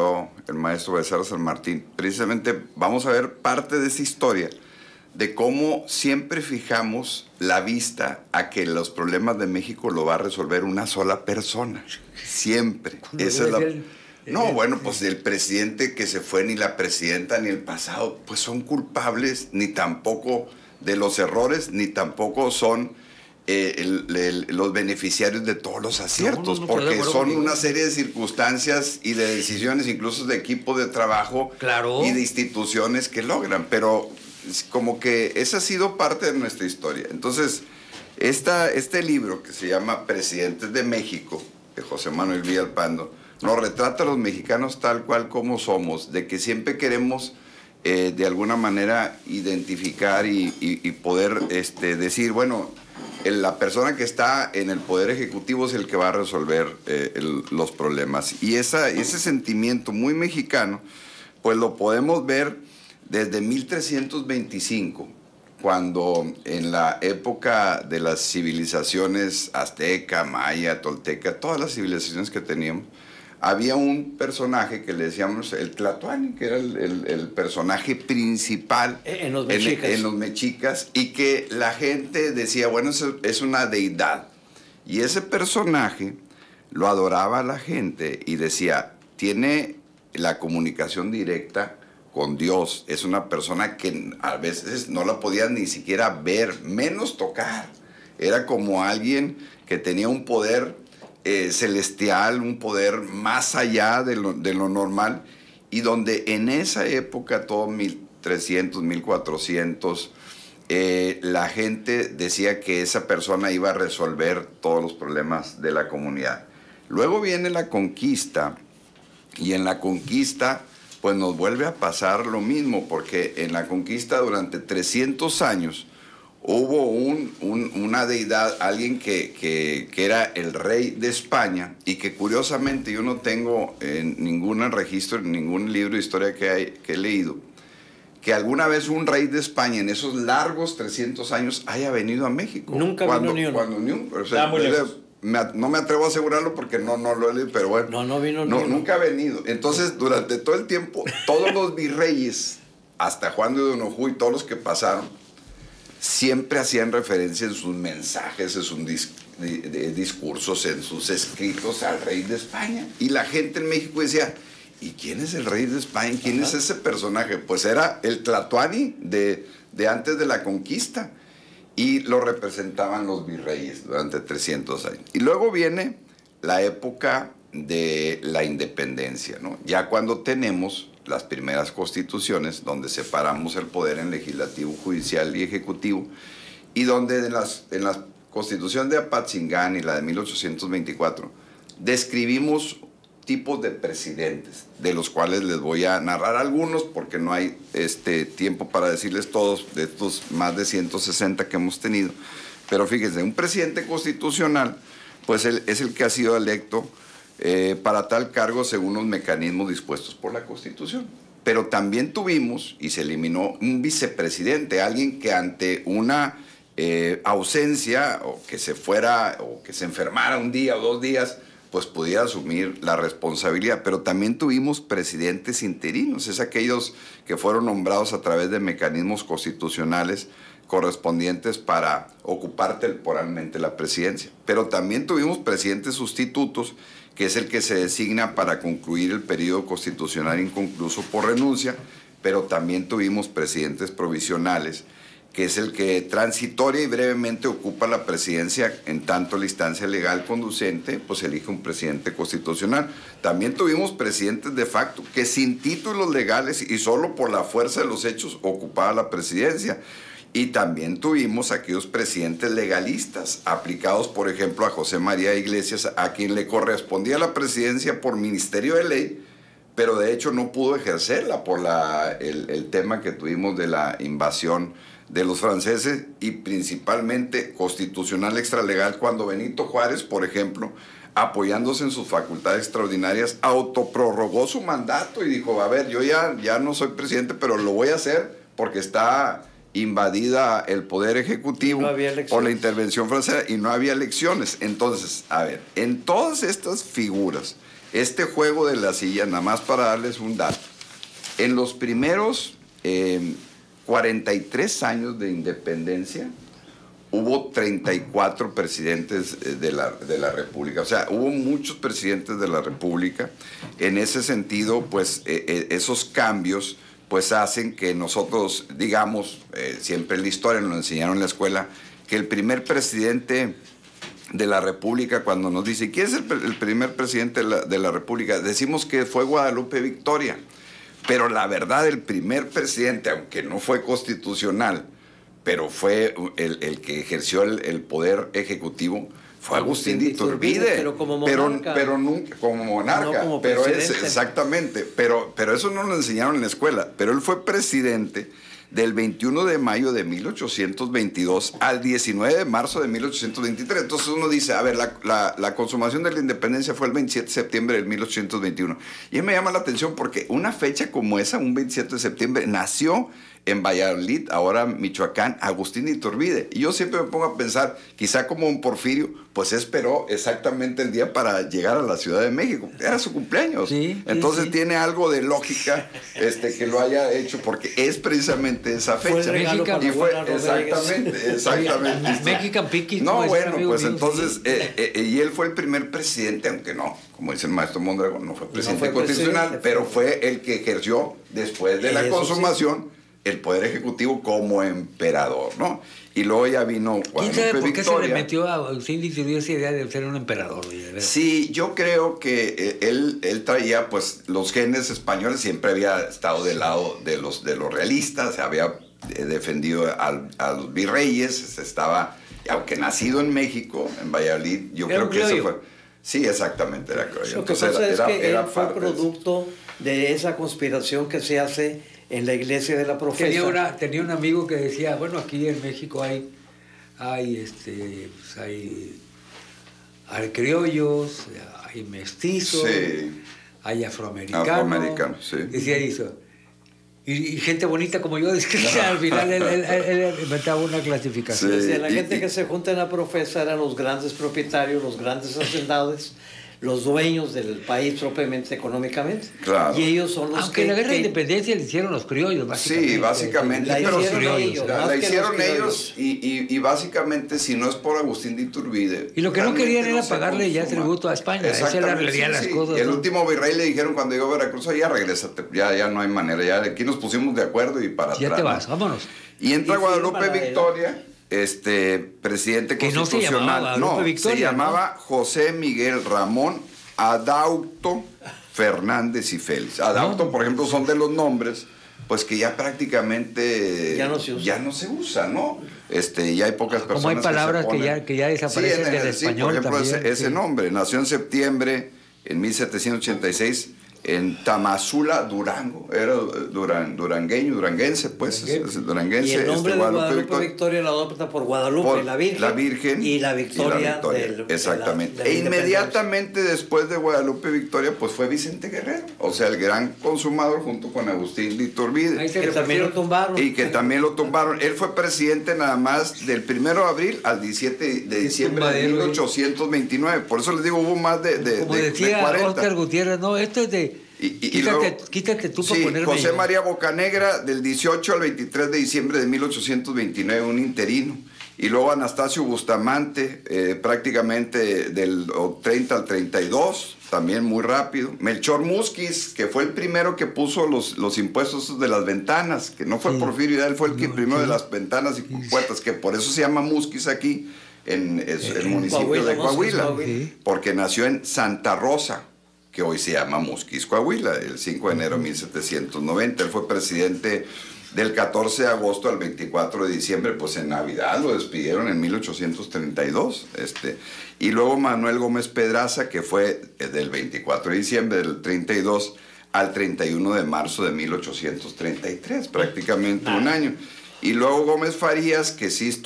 habló el maestro Becerra San Martín. Precisamente vamos a ver parte de esa historia de cómo siempre fijamos la vista a que los problemas de México lo va a resolver una sola persona. Siempre. Esa es la... No, bueno, pues el presidente que se fue, ni la presidenta, ni el pasado, pues son culpables, ni tampoco de los errores, ni tampoco son los beneficiarios de todos los aciertos, porque son una serie de circunstancias y de decisiones, incluso de equipos de trabajo y de instituciones que logran, pero como que esa ha sido parte de nuestra historia. Entonces, este libro que se llama Presidentes de México, de José Manuel Villalpando, nos retrata a los mexicanos tal cual como somos, de que siempre queremos de alguna manera identificar y poder decir, bueno, la persona que está en el poder ejecutivo es el que va a resolver los problemas. Y ese sentimiento muy mexicano, pues lo podemos ver desde 1325, cuando en la época de las civilizaciones azteca, maya, tolteca, todas las civilizaciones que teníamos, había un personaje que le decíamos el Tlatoani, que era el personaje principal en los mexicas, y que la gente decía, bueno, es una deidad. Y ese personaje lo adoraba la gente y decía, tiene la comunicación directa con Dios. Es una persona que a veces no la podías ni siquiera ver, menos tocar. Era como alguien que tenía un poder celestial, un poder más allá de lo normal, y donde en esa época, todo 1300, 1400, la gente decía que esa persona iba a resolver todos los problemas de la comunidad. Luego viene la conquista, y en la conquista pues nos vuelve a pasar lo mismo, porque en la conquista durante 300 años hubo una deidad, alguien que era el rey de España, y que curiosamente yo no tengo ningún registro, en ningún libro de historia que he leído, que alguna vez un rey de España en esos largos 300 años haya venido a México. Nunca vino ni uno. O sea, muy lejos. No me atrevo a asegurarlo porque no lo he leído, pero bueno. No vino ni uno. Nunca ha venido. Entonces, durante todo el tiempo, todos los virreyes, hasta Juan de Donojú y todos los que pasaron, siempre hacían referencia en sus mensajes, en sus discursos, en sus escritos al rey de España. Y la gente en México decía, ¿y quién es el rey de España? ¿Quién es ese personaje? Pues era el Tlatoani de antes de la conquista. Y lo representaban los virreyes durante 300 años. Y luego viene la época de la independencia, ¿no? Ya cuando tenemos las primeras constituciones, donde separamos el poder en legislativo, judicial y ejecutivo, y donde en la constitución de Apatzingán y la de 1824 describimos tipos de presidentes, de los cuales les voy a narrar algunos porque no hay tiempo para decirles todos de estos más de 160 que hemos tenido. Pero fíjense, un presidente constitucional pues es el que ha sido electo para tal cargo según los mecanismos dispuestos por la Constitución. Pero también tuvimos, y se eliminó, un vicepresidente, alguien que ante una ausencia, o que se fuera, o que se enfermara un día o 2 días, pues pudiera asumir la responsabilidad. Pero también tuvimos presidentes interinos, es aquellos que fueron nombrados a través de mecanismos constitucionales correspondientes para ocupar temporalmente la presidencia. Pero también tuvimos presidentes sustitutos, que es el que se designa para concluir el periodo constitucional inconcluso por renuncia, pero también tuvimos presidentes provisionales, que es el que transitoria y brevemente ocupa la presidencia en tanto la instancia legal conducente, pues elige un presidente constitucional. También tuvimos presidentes de facto, que sin títulos legales y solo por la fuerza de los hechos ocupaba la presidencia. Y también tuvimos aquellos presidentes legalistas, aplicados por ejemplo a José María Iglesias, a quien le correspondía la presidencia por ministerio de ley, pero de hecho no pudo ejercerla por el tema que tuvimos de la invasión de los franceses, y principalmente constitucional extralegal, cuando Benito Juárez, por ejemplo, apoyándose en sus facultades extraordinarias, autoprorrogó su mandato y dijo, a ver, yo ya no soy presidente, pero lo voy a hacer porque está invadida el poder ejecutivo por la intervención francesa y no había elecciones. Entonces, a ver, en todas estas figuras este juego de la silla, nada más para darles un dato, en los primeros 43 años de independencia, hubo 34 presidentes de la República. O sea, hubo muchos presidentes de la República. En ese sentido, pues, esos cambios, pues, hacen que nosotros, digamos, siempre en la historia nos enseñaron en la escuela, que el primer presidente de la República, cuando nos dice, ¿quién es el primer presidente de la República? Decimos que fue Guadalupe Victoria. Pero la verdad, el primer presidente, aunque no fue constitucional, pero fue el que ejerció el poder ejecutivo, fue Agustín de Iturbide. Pero como monarca. Pero nunca, como monarca. No como pero presidente. Exactamente. Pero eso no lo enseñaron en la escuela. Pero él fue presidente del 21 de mayo de 1822 al 19 de marzo de 1823. Entonces uno dice, a ver, la consumación de la independencia fue el 27 de septiembre de 1821. Y a mí me llama la atención porque una fecha como esa, un 27 de septiembre, nació en Valladolid, ahora Michoacán, Agustín de Iturbide. Y yo siempre me pongo a pensar, quizá como un Porfirio, pues esperó exactamente el día para llegar a la Ciudad de México. Era su cumpleaños. Sí, entonces sí. Tiene algo de lógica que lo haya hecho, porque es precisamente esa fecha. Fue el regalo para y fue exactamente. Mexican Piqui. No, bueno, pues entonces, y él fue el primer presidente, aunque no, como dice el maestro Mondragón, no fue presidente constitucional, pero fue el que ejerció después de la consumación el poder ejecutivo como emperador, ¿no? Y luego ya vino Guadalupe. ¿Quién sabe por qué se le metió a Agustín de Iturbide esa idea de ser un emperador? Sí, yo creo que él traía, pues, los genes españoles, siempre había estado del lado de los realistas, había defendido a los virreyes, estaba, aunque nacido en México, en Valladolid, yo creo que eso fue... Sí, exactamente, era criollo. Lo que pasa es que él fue producto de esa conspiración que se hace en la iglesia de la profeta. Tenía un amigo que decía, bueno, aquí en México hay criollos, hay mestizos, sí. Hay afroamericanos. Sí. Decía eso. Y gente bonita como yo, al final él inventaba una clasificación. Sí. La gente que se junta en la profesa eran los grandes propietarios, los grandes hacendados, los dueños del país propiamente económicamente. Claro. Y ellos son los Aunque la guerra de independencia le hicieron los criollos, básicamente. Sí, básicamente. La hicieron ellos y básicamente, si no es por Agustín de Iturbide... Y lo que no querían era pagarle ya tributo a España. Esa es la realidad de las cosas. Y el último virrey le dijeron cuando llegó a Veracruz, ya regrésate, ya no hay manera, ya aquí nos pusimos de acuerdo y para atrás. Ya te vas, vámonos. Y entra Guadalupe Victoria... presidente constitucional. Se llamaba José Miguel Ramón Adauto Fernández y Félix. Adauto, por ejemplo, son de los nombres, pues que ya prácticamente ya no se usa, ¿no? Ya hay pocas personas. Como hay palabras que ya desaparecen del español. Por ejemplo, también, ese nombre. Nació en septiembre en 1786 en Tamazula, Durango. Era duranguense, pues. Duranguense. Y el nombre de Guadalupe Victoria lo adopta por Guadalupe, la Virgen. Y la Victoria. Exactamente. E inmediatamente después de Guadalupe Victoria, pues fue Vicente Guerrero. O sea, el gran consumador junto con Agustín de Iturbide. Que también lo tumbaron. Y que también lo tumbaron. Él fue presidente nada más del 1 de abril al 17 de diciembre de 1829. Por eso les digo, hubo más de como decía 40. Oscar Gutiérrez, no, esto es de... Quítate tú para ponerme. José María Bocanegra, del 18 al 23 de diciembre de 1829, un interino. Y luego Anastasio Bustamante, prácticamente del 30 al 32, también muy rápido. Melchor Musquiz, que fue el primero que puso los impuestos de las ventanas, que no fue Porfirio, él fue el primero de las ventanas y puertas, que por eso se llama Musquiz aquí, en el municipio de Coahuila, porque nació en Santa Rosa, que hoy se llama Musquiz, Coahuila, el 5 de enero de 1790. Él fue presidente del 14 de agosto al 24 de diciembre, pues en Navidad lo despidieron en 1832. Y luego Manuel Gómez Pedraza, que fue del 24 de diciembre del 32 al 31 de marzo de 1833, prácticamente un año. Y luego Gómez Farías, que sí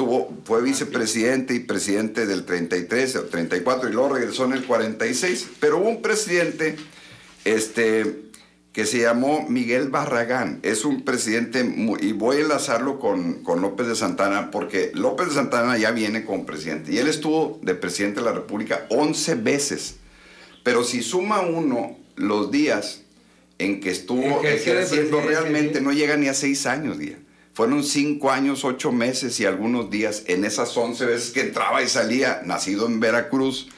fue vicepresidente y presidente del 33 al 34, y luego regresó en el 46. Pero hubo un presidente que se llamó Miguel Barragán. Es un presidente, y voy a enlazarlo con López de Santana, porque López de Santana ya viene como presidente. Y él estuvo de presidente de la República 11 veces. Pero si suma uno los días en que estuvo ejerciendo realmente, no llega ni a 6 años, día. Fueron 5 años, 8 meses y algunos días en esas 11 veces que entraba y salía, nacido en Veracruz.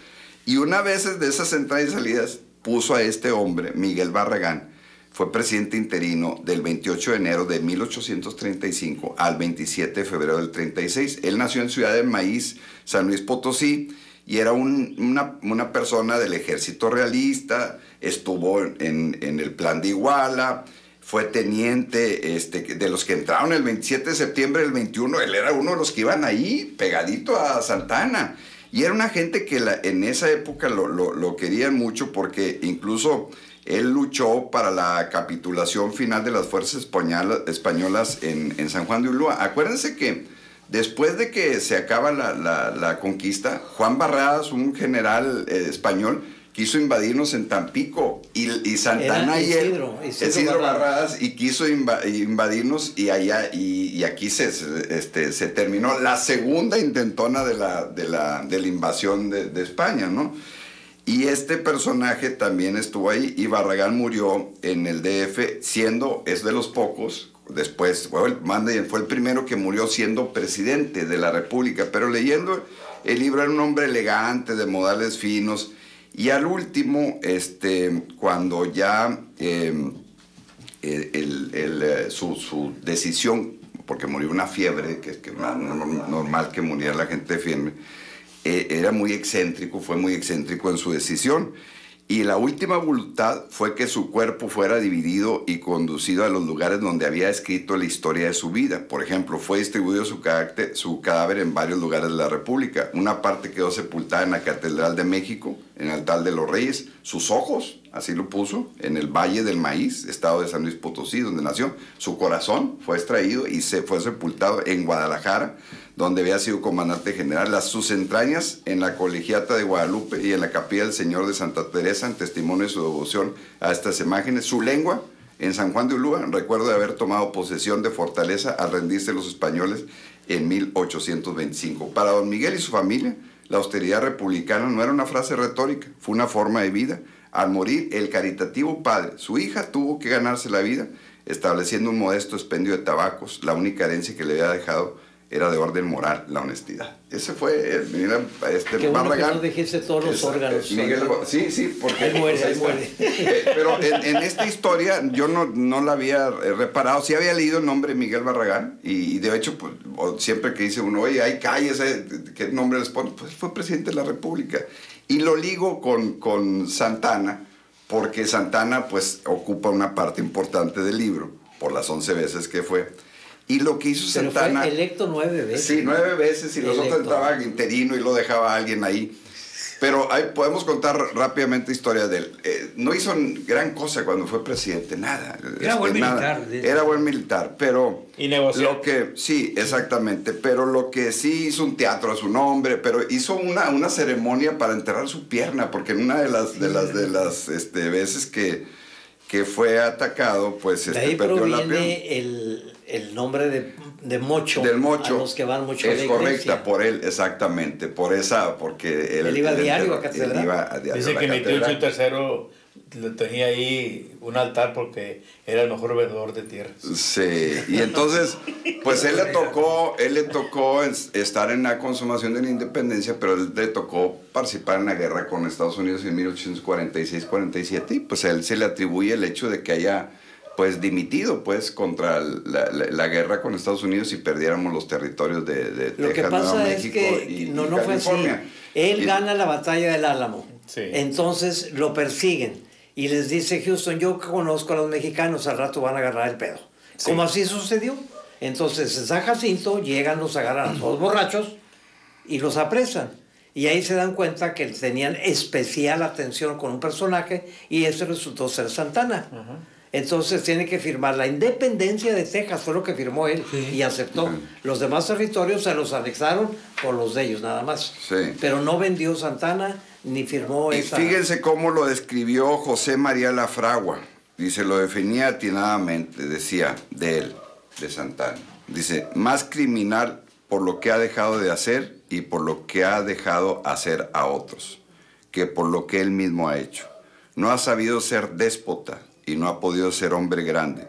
Y una vez de esas entradas y salidas puso a este hombre, Miguel Barragán, fue presidente interino del 28 de enero de 1835 al 27 de febrero del 36. Él nació en Ciudad del Maíz, San Luis Potosí, y era una persona del ejército realista, estuvo en el plan de Iguala, fue teniente de los que entraron el 27 de septiembre del 21, él era uno de los que iban ahí, pegadito a Santa Ana. Y era una gente que en esa época lo querían mucho porque incluso él luchó para la capitulación final de las fuerzas españolas en San Juan de Ulúa. Acuérdense que después de que se acaba la conquista, Juan Barradas, un general español, quiso invadirnos en Tampico y Santana y él, Isidro Barradas, y quiso invadirnos y aquí se terminó la segunda intentona de la invasión de España, ¿no? Y este personaje también estuvo ahí y Barragán murió en el DF es de los pocos, después fue el primero que murió siendo presidente de la República, pero leyendo el libro era un hombre elegante, de modales finos. Y al último, cuando ya su decisión, porque murió una fiebre, que es normal que muriera la gente de fiebre, era muy excéntrico, fue muy excéntrico en su decisión. Y la última voluntad fue que su cuerpo fuera dividido y conducido a los lugares donde había escrito la historia de su vida. Por ejemplo, fue distribuido su cadáver en varios lugares de la República. Una parte quedó sepultada en la Catedral de México, en el altar de los Reyes. Sus ojos, así lo puso, en el Valle del Maíz, estado de San Luis Potosí, donde nació. Su corazón fue extraído y fue sepultado en Guadalajara, donde había sido comandante general. Sus entrañas en la Colegiata de Guadalupe y en la Capilla del Señor de Santa Teresa, en testimonio de su devoción a estas imágenes. Su lengua en San Juan de Ulúa, recuerdo de haber tomado posesión de fortaleza al rendirse los españoles en 1825. Para don Miguel y su familia, la austeridad republicana no era una frase retórica, fue una forma de vida. Al morir el caritativo padre, su hija tuvo que ganarse la vida estableciendo un modesto expendio de tabacos. La única herencia que le había dejado era de orden moral, la honestidad. Ese fue Qué bueno Barragán. que no dijiste todos los órganos. Miguel, sí, porque... Él muere. Pero en esta historia yo no la había reparado. Sí había leído el nombre de Miguel Barragán y de hecho pues, siempre que dice uno, oye, hay calles, ¿qué nombre les pone? Pues fue presidente de la República. Y lo ligo con Santana, porque Santana pues ocupa una parte importante del libro, por las 11 veces que fue. Y lo que hizo Pero Santana... fue electo 9 veces. Sí, 9 veces y los otros estaban interino y lo dejaba alguien ahí. Pero podemos contar rápidamente historia de él. No hizo gran cosa cuando fue presidente, nada. Era buen militar. Era buen militar, pero... Y negoció. Sí, exactamente. Pero lo que sí hizo un teatro a su nombre, pero hizo una ceremonia para enterrar su pierna, porque en una de las veces que fue atacado, pues de ahí perdió la pierna. proviene el nombre de Mocho, del Mocho, a los que van mucho es a la correcta iglesia. Por él, exactamente, porque él iba diario a catedral. Él iba a diario Dice a la que mi tío catedral. III le tenía ahí un altar porque era el mejor vendedor de tierras. Sí, y entonces, pues él le tocó estar en la consumación de la independencia, pero él le tocó participar en la guerra con Estados Unidos en 1846-47, y pues a él se le atribuye el hecho de que haya pues dimitido pues contra la guerra con Estados Unidos y perdiéramos los territorios de Lo Texas, que pasa Nuevo es México que y no fue así. California. Él gana la batalla del Álamo. Sí. Entonces lo persiguen y les dice Houston, yo conozco a los mexicanos, al rato van a agarrar el pedo. Sí. Como así sucedió. Entonces en San Jacinto llegan, los agarran a todos borrachos y los apresan. Y ahí se dan cuenta que tenían especial atención con un personaje y ese resultó ser Santana. Entonces tiene que firmar la independencia de Texas, fue lo que firmó él y aceptó. Los demás territorios se los anexaron por los de ellos nada más. Sí. Pero no vendió Santana ni firmó Y esa... fíjense cómo lo describió José María Lafragua. Dice, lo definía atinadamente, decía, de él, de Santana. Dice, más criminal por lo que ha dejado de hacer y por lo que ha dejado hacer a otros, que por lo que él mismo ha hecho. No ha sabido ser déspota y no ha podido ser hombre grande.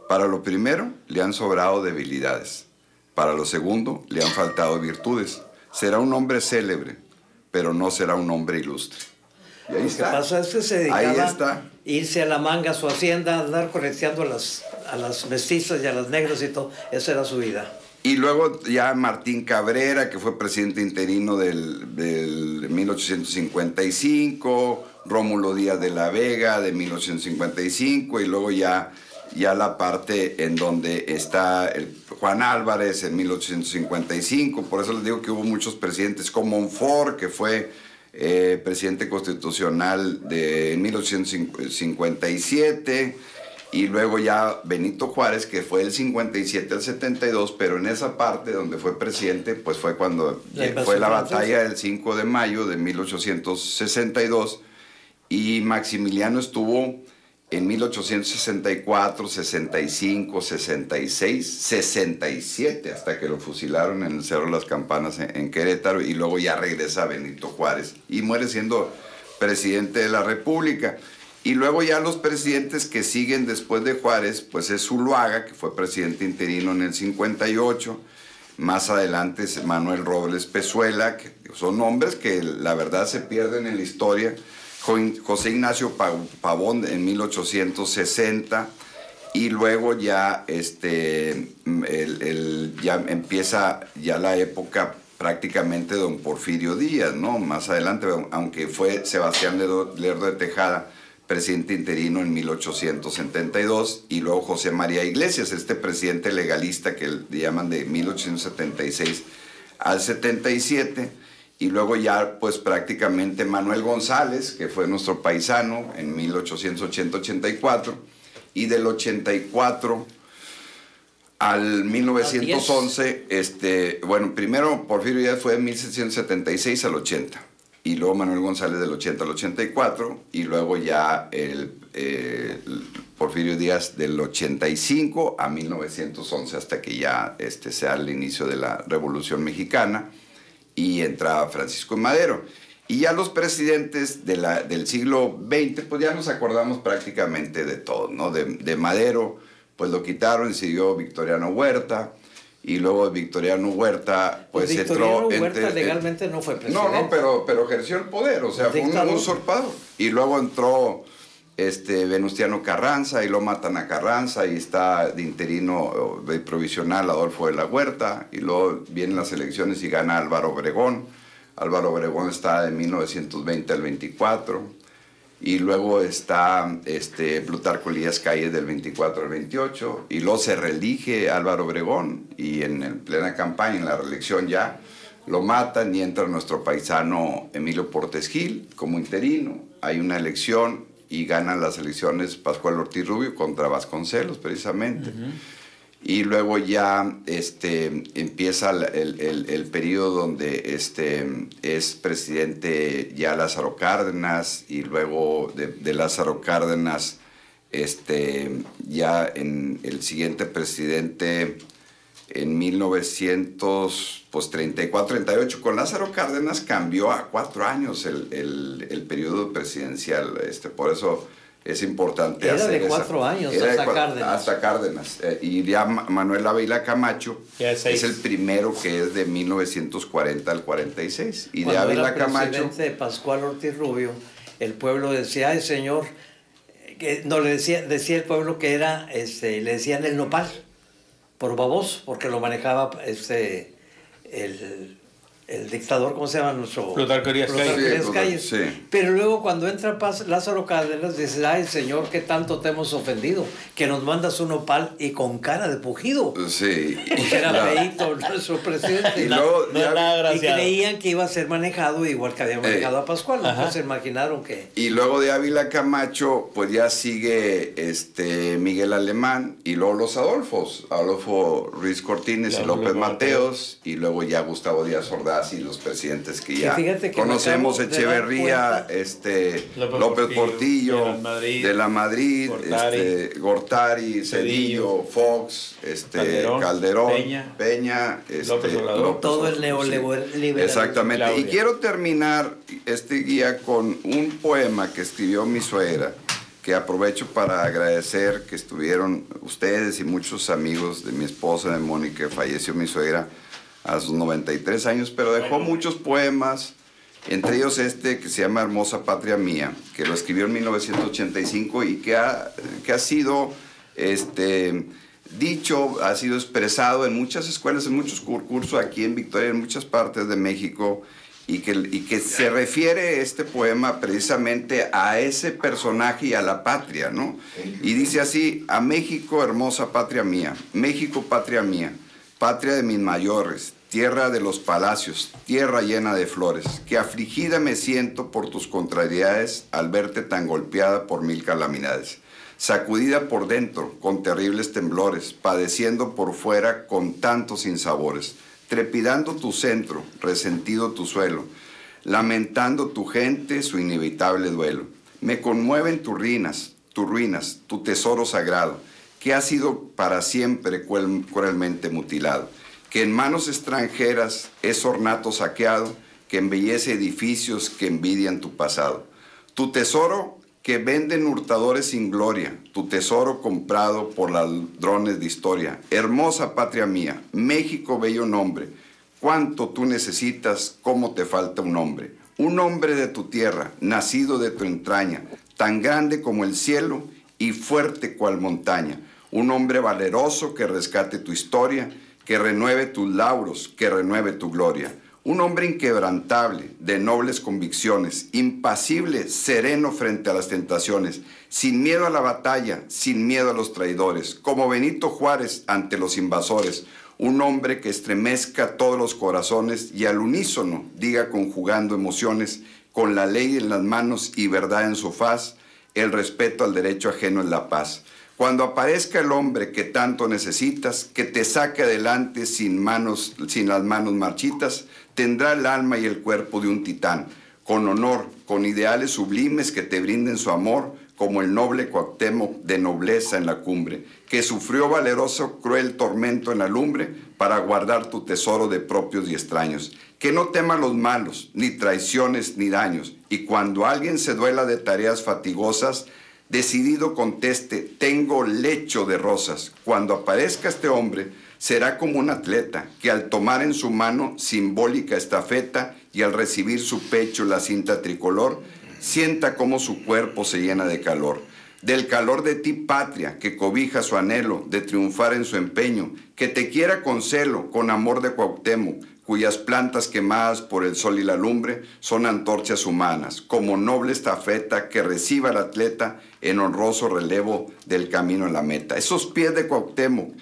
Para lo primero, le han sobrado debilidades. Para lo segundo, le han faltado virtudes. Será un hombre célebre, pero no será un hombre ilustre. Y ahí Lo que está. pasa es que se Ahí dedicaba está. a irse a la manga, a su hacienda, a andar correteando a las mestizas y a las negras y todo. Esa era su vida. Y luego ya Martín Cabrera, que fue presidente interino del 1855, Rómulo Díaz de la Vega de 1855, y luego ya la parte en donde está Juan Álvarez en 1855. Por eso les digo que hubo muchos presidentes, como Monfort, que fue presidente constitucional de 1857, y luego ya Benito Juárez, que fue del 57 al 72, pero en esa parte donde fue presidente, pues fue cuando fue la batalla del 5 de mayo de 1862, y Maximiliano estuvo en 1864, 65, 66, 67, hasta que lo fusilaron en el Cerro de las Campanas en Querétaro, y luego ya regresa Benito Juárez y muere siendo presidente de la República. Y luego ya los presidentes que siguen después de Juárez, pues es Zuluaga, que fue presidente interino en el 58, más adelante es Manuel Robles Pezuela, que son nombres que la verdad se pierden en la historia. José Ignacio Pavón en 1860, y luego ya, ya empieza ya la época prácticamente de don Porfirio Díaz, ¿no? Más adelante, aunque fue Sebastián Lerdo de Tejada, presidente interino en 1872, y luego José María Iglesias, este presidente legalista que le llaman de 1876 al 77, y luego ya pues prácticamente Manuel González, que fue nuestro paisano en 1880-84, y del 84 al 1911, bueno, primero Porfirio Díaz fue de 1776 al 80, y luego Manuel González del 80 al 84, y luego ya Porfirio Díaz del 85 a 1911, hasta que ya sea el inicio de la Revolución Mexicana, y entra Francisco Madero. Y ya los presidentes del siglo XX, pues ya nos acordamos prácticamente de todo, ¿no? De Madero, pues lo quitaron y siguió Victoriano Huerta, y luego Victoriano Huerta, pues Victoriano Huerta legalmente no fue presidente. No, pero ejerció el poder, o sea, fue un usurpador. Y luego entró Venustiano Carranza, y lo matan a Carranza, y está de interino, de provisional, Adolfo de la Huerta, y luego vienen las elecciones y gana Álvaro Obregón. Álvaro Obregón está de 1920 al 24, y luego está Plutarco Elías Calles del 24 al 28, y luego se reelige Álvaro Obregón, y en plena campaña, en la reelección ya, lo matan, y entra nuestro paisano Emilio Portes Gil como interino. Hay una elección, y ganan las elecciones Pascual Ortiz Rubio contra Vasconcelos, precisamente. Y luego ya empieza el periodo donde es presidente ya Lázaro Cárdenas, y luego de Lázaro Cárdenas ya en el siguiente presidente en 1934-38, con Lázaro Cárdenas cambió a 4 años el periodo presidencial. Por eso es importante era hacer de 4 años, hasta Cárdenas. Y ya Manuel Ávila Camacho es el primero, que es de 1940 al 46. Y cuando de Ávila era Camacho... presidente de Pascual Ortiz Rubio, el pueblo decía, ay señor, que no le decía el pueblo que era, le decían el nopal, por baboso, porque lo manejaba el dictador, ¿cómo se llama nuestro? Plutarco Elías Calles. Sí. Pero luego cuando entra Lázaro Cárdenas, dice, ay señor, ¿qué tanto te hemos ofendido? Que nos mandas un nopal y con cara de pujido. Sí. Porque era feíto nuestro presidente. Y luego y creían que iba a ser manejado igual que había manejado a Pascual. Entonces se imaginaron que... Y luego de Ávila Camacho, pues ya sigue Miguel Alemán, y luego los Adolfo Ruiz Cortines y López Mateos, y luego ya Gustavo Díaz Ordaz casi los presidentes que ya fíjate que conocemos, me acabo de dar Echeverría, cuenta. López Portillo, de la Madrid, Gortari, Cedillo, Fox, Calderón, Peña, López Obrador. Todo el neoliberalismo. Exactamente. Claudia. Y quiero terminar este guía con un poema que escribió mi suegra, que aprovecho para agradecer que estuvieron ustedes y muchos amigos de mi esposa, de Mónica, que falleció mi suegra a sus 93 años, pero dejó muchos poemas, entre ellos este que se llama Hermosa Patria Mía, que lo escribió en 1985 y que ha sido dicho, ha sido expresado en muchas escuelas, en muchos cursos aquí en Victoria, en muchas partes de México, y que se refiere este poema precisamente a ese personaje y a la patria, ¿no? Y dice así: a México, hermosa patria mía, México, patria mía, patria de mis mayores, tierra de los palacios, tierra llena de flores, que afligida me siento por tus contrariedades al verte tan golpeada por mil calamidades, sacudida por dentro con terribles temblores, padeciendo por fuera con tantos sinsabores, trepidando tu centro, resentido tu suelo, lamentando tu gente su inevitable duelo. Me conmueven tus ruinas, tu tesoro sagrado, que ha sido para siempre cruelmente mutilado, que en manos extranjeras es ornato saqueado, que embellece edificios que envidian tu pasado. Tu tesoro que venden hurtadores sin gloria, tu tesoro comprado por ladrones de historia. Hermosa patria mía, México, bello nombre, cuánto tú necesitas, cómo te falta un hombre de tu tierra, nacido de tu entraña, tan grande como el cielo y fuerte cual montaña, un hombre valeroso que rescate tu historia, que renueve tus lauros, que renueve tu gloria. Un hombre inquebrantable, de nobles convicciones, impasible, sereno frente a las tentaciones, sin miedo a la batalla, sin miedo a los traidores, como Benito Juárez ante los invasores. Un hombre que estremezca todos los corazones y al unísono diga conjugando emociones, con la ley en las manos y verdad en su faz, el respeto al derecho ajeno en la paz. Cuando aparezca el hombre que tanto necesitas, que te saque adelante sin las manos marchitas, tendrá el alma y el cuerpo de un titán, con honor, con ideales sublimes que te brinden su amor, como el noble Cuauhtémoc de nobleza en la cumbre, que sufrió valeroso, cruel tormento en la lumbre para guardar tu tesoro de propios y extraños. Que no tema los malos, ni traiciones, ni daños, y cuando alguien se duela de tareas fatigosas, decidido conteste: tengo lecho de rosas. Cuando aparezca este hombre, será como un atleta que al tomar en su mano simbólica estafeta y al recibir su pecho la cinta tricolor, sienta cómo su cuerpo se llena de calor. Del calor de ti, patria, que cobija su anhelo de triunfar en su empeño, que te quiera con celo, con amor de Cuauhtémoc, cuyas plantas quemadas por el sol y la lumbre son antorchas humanas, como noble estafeta que reciba al atleta en honroso relevo del camino a la meta. Esos pies de Cuauhtémoc,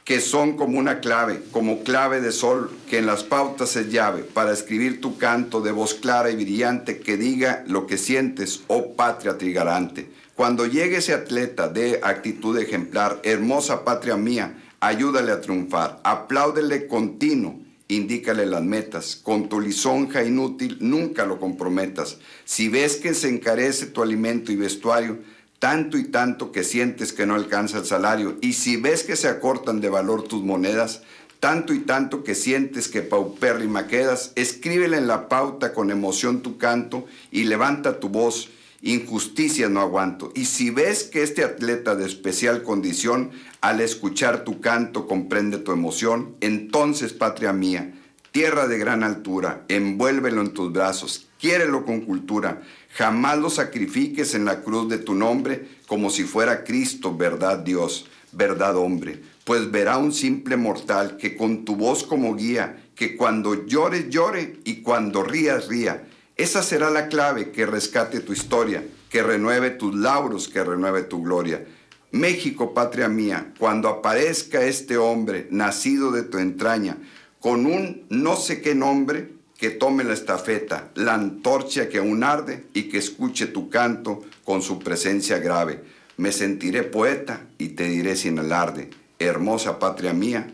que son como una clave, como clave de sol, que en las pautas es llave, para escribir tu canto de voz clara y brillante, que diga lo que sientes, oh patria trigarante. Cuando llegue ese atleta de actitud ejemplar, hermosa patria mía, ayúdale a triunfar, apláudele continuo, indícale las metas, con tu lisonja inútil nunca lo comprometas. Si ves que se encarece tu alimento y vestuario, tanto y tanto que sientes que no alcanza el salario, y si ves que se acortan de valor tus monedas, tanto y tanto que sientes que paupérrima quedas, escríbele en la pauta con emoción tu canto y levanta tu voz: injusticias no aguanto. Y si ves que este atleta de especial condición, al escuchar tu canto comprende tu emoción, entonces, patria mía, tierra de gran altura, envuélvelo en tus brazos, quiérelo con cultura, jamás lo sacrifiques en la cruz de tu nombre, como si fuera Cristo, verdad Dios, verdad hombre, pues verá un simple mortal que con tu voz como guía, que cuando llores llore y cuando rías ría. Esa será la clave que rescate tu historia, que renueve tus lauros, que renueve tu gloria. México, patria mía, cuando aparezca este hombre nacido de tu entraña, con un no sé qué nombre, que tome la estafeta, la antorcha que aún arde y que escuche tu canto con su presencia grave. Me sentiré poeta y te diré sin alarde: hermosa patria mía,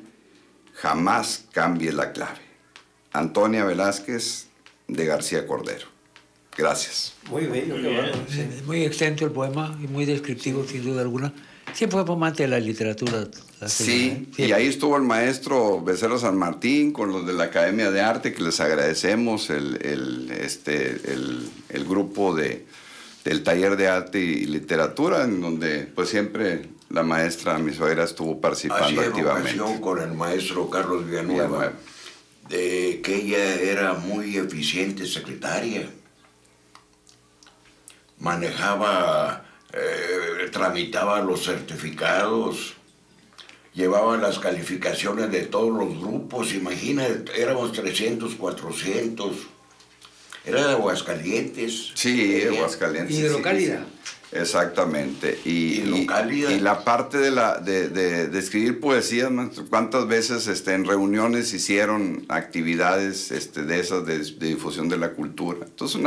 jamás cambies la clave. Antonia Velázquez de García Cordero. Gracias. Muy bello, qué bueno. Sí. Es muy extenso el poema y muy descriptivo, sin duda alguna. Siempre fue amante de la literatura. Sí, y ahí estuvo el maestro Becerra San Martín con los de la Academia de Arte, que les agradecemos el grupo del taller de arte y literatura, en donde pues siempre la maestra, mi suegra, estuvo participando activamente. Hacía con el maestro Carlos Villanueva, de que ella era muy eficiente secretaria. Manejaba, tramitaba los certificados, llevaba las calificaciones de todos los grupos. Imagínate, éramos 300, 400. Era de Aguascalientes. Sí, Aguascalientes. Hidrocálida. Sí. Exactamente. Y Hidrocálida. la parte de escribir poesías, maestro, ¿cuántas veces en reuniones hicieron actividades de esas de difusión de la cultura? Entonces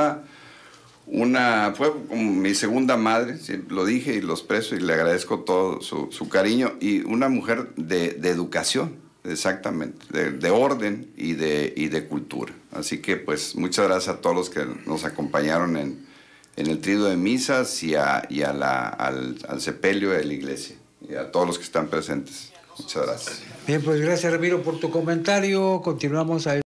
fue como mi segunda madre, lo dije y lo expreso y le agradezco todo su cariño, y una mujer de educación, exactamente, de orden y de cultura. Así que pues muchas gracias a todos los que nos acompañaron en el trío de misas y al sepelio de la iglesia, y a todos los que están presentes. Muchas gracias. Bien, pues gracias, Ramiro, por tu comentario. Continuamos a